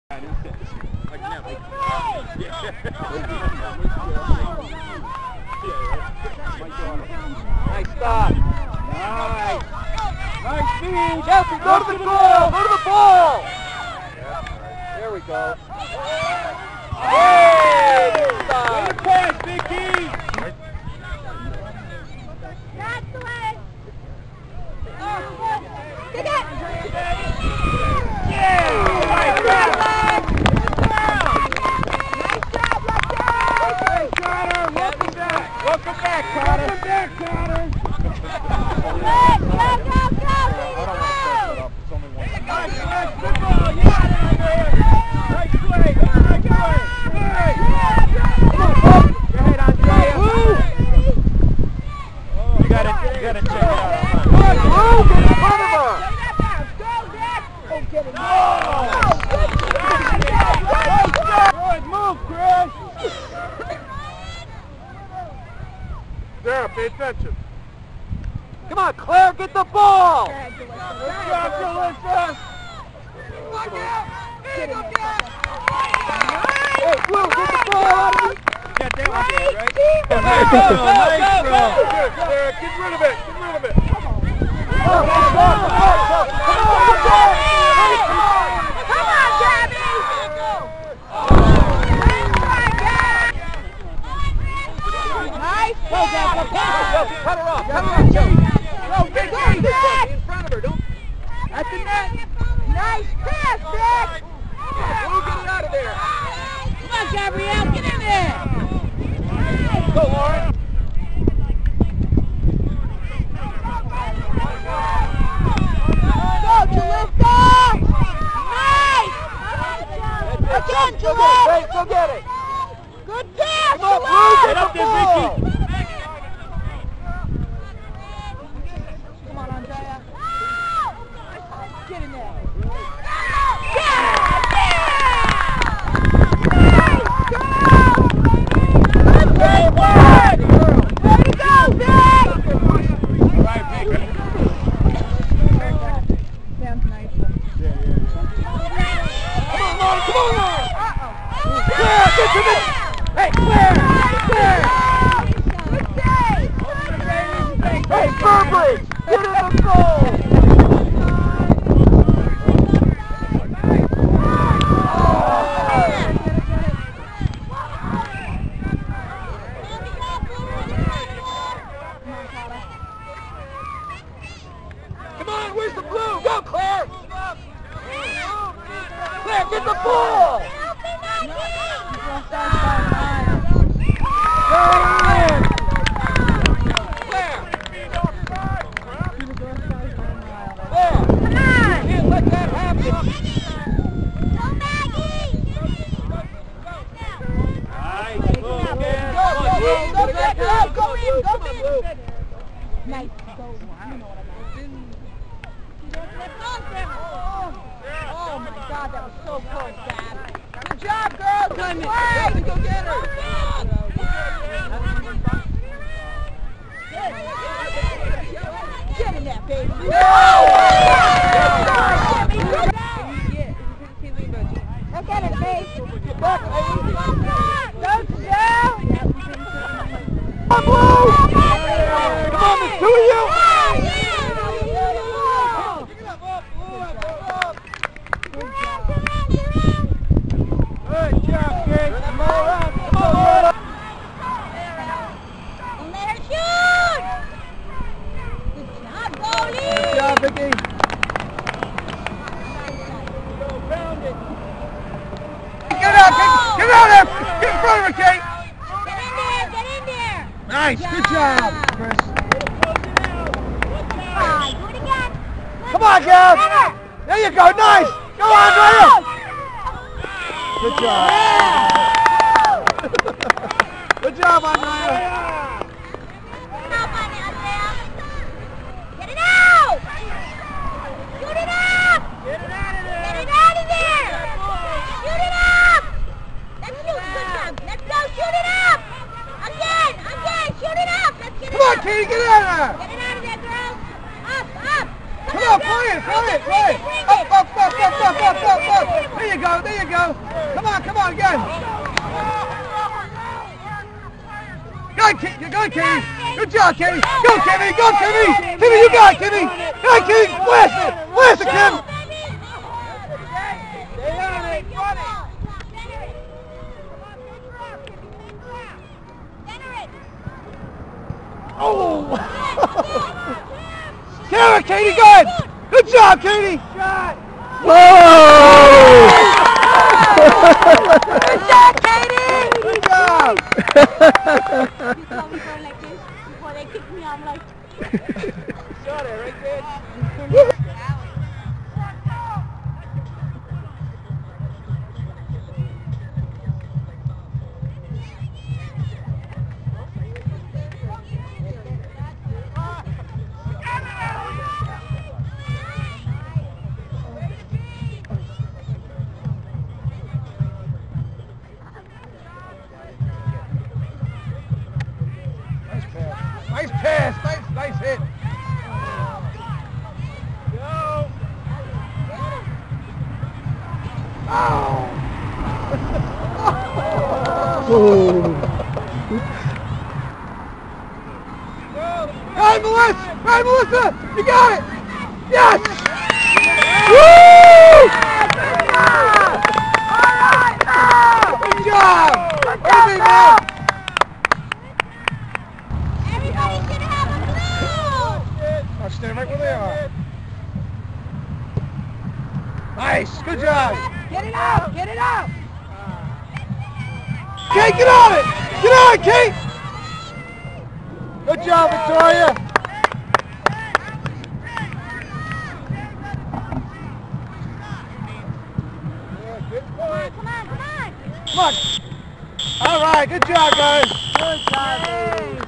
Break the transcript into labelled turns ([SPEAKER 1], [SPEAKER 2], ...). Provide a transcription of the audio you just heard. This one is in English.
[SPEAKER 1] Nice stop. Nice. Nice speed. Chelsea, go to the ball. Go to the ball. There we go. Hey, good stop. Good pass, Vicky.
[SPEAKER 2] That's the way. Take it.
[SPEAKER 1] Yeah. Nice job. Welcome back, Carter. Welcome back, Carter.
[SPEAKER 2] Go, go, go,
[SPEAKER 1] It's only one. Nice football. Yeah. Nice play. Nice play. Go ahead, Andrea. You gotta check it out. Move in front of her.
[SPEAKER 2] Oh, get it.
[SPEAKER 1] Good move, Chris. Sarah, pay attention. Come on, Claire, get the ball! Good job, Jalissa! Look out! Hey, Blue, get the ball out of me! You got that one there, right? Nice throw! Good, Sarah, get rid of it! Get rid of it! Come on,
[SPEAKER 2] Gabby! Nice pass!
[SPEAKER 1] Cut her off! Cut her off, Chelsea!
[SPEAKER 2] Go, Vicky!
[SPEAKER 1] In front of her, don't...
[SPEAKER 2] That's the net! Nice pass, Vic!
[SPEAKER 1] Blue, get it out of there!
[SPEAKER 2] Come on, Gabrielle, get in there!
[SPEAKER 1] Go, Lauren!
[SPEAKER 2] Go, Jalissa! Nice! Again, Jalissa!
[SPEAKER 1] Go get it!
[SPEAKER 2] Good pass,
[SPEAKER 1] Come on, Blue,
[SPEAKER 2] Jalissa!
[SPEAKER 1] get up there, Vicky!
[SPEAKER 2] Come on, Andrea. Get in there. Good work! Way to go, Vic!
[SPEAKER 1] All right, Vic.
[SPEAKER 2] Sounds nice.
[SPEAKER 1] Come on, Lauren! Come on, Lauren! Claire, get to this! Hey, Claire! Claire!
[SPEAKER 2] Good save!
[SPEAKER 1] Hey, Burbridge! Get in the goal! Come on, where's the blue? Go, Claire! Claire, get the ball! Go in! Claire! Claire! Can't let that happen! Nice. Go again. Go in.
[SPEAKER 2] Nice. Oh my God, that was so close, Dad. Good job, girls. Good play.
[SPEAKER 1] Go get her.
[SPEAKER 2] Get in there, baby.
[SPEAKER 1] No!
[SPEAKER 2] Look at it, babe. Back, lady. Don't shout.
[SPEAKER 1] Come on, Blue! Come on, there's two of you! Good job, kid. Come on, come on.
[SPEAKER 2] Don't let her shoot. Good job, goalie.
[SPEAKER 1] Good job, Vicky. Get out there! Get in front of her, Kate!
[SPEAKER 2] Get in there.
[SPEAKER 1] Nice, good job, Chris.
[SPEAKER 2] Do it again.
[SPEAKER 1] Come on, Gav! There you go, nice! Go, Andrea! Good job. Good job, Andrea.
[SPEAKER 2] Get it out! Shoot it up!
[SPEAKER 1] Get it out of there!
[SPEAKER 2] Get it out of there! Shoot it up! Let's shoot. Good job. Let's go. Shoot it up! Again! Shoot it up! Let's get it
[SPEAKER 1] Come on,
[SPEAKER 2] up!
[SPEAKER 1] Katie, get out of there!
[SPEAKER 2] Get it out of there, girls! Up!
[SPEAKER 1] Come on, play it! Up! There you go! on, Katie. Good job, Katie. Go, Kimmy. Go, Kimmy. Kimmy, you got it, Kimmy. Hey, Kimmy. Blast it. Blast it, Kim. Stay on it. Oh! Carry, Katie, good! Good job, Katie! Whoa!
[SPEAKER 2] Good job, Katie!
[SPEAKER 1] Good job!
[SPEAKER 2] You saw me going like this before they kicked me. I'm like...
[SPEAKER 1] Shot it right there. Nice pass, nice hit. Go. Oh. Hey, Melissa! Hey, Melissa! You got it! Yes! Woo! Good job! Good job!
[SPEAKER 2] Everybody should have a blue!
[SPEAKER 1] I'll stand right where they are. Nice! Good job!
[SPEAKER 2] Get it up! Get it up!
[SPEAKER 1] Kate, get on it! Get on it, Kate! Good job, Victoria!
[SPEAKER 2] Come on!
[SPEAKER 1] Come on! All right, good job, guys.
[SPEAKER 2] Good job,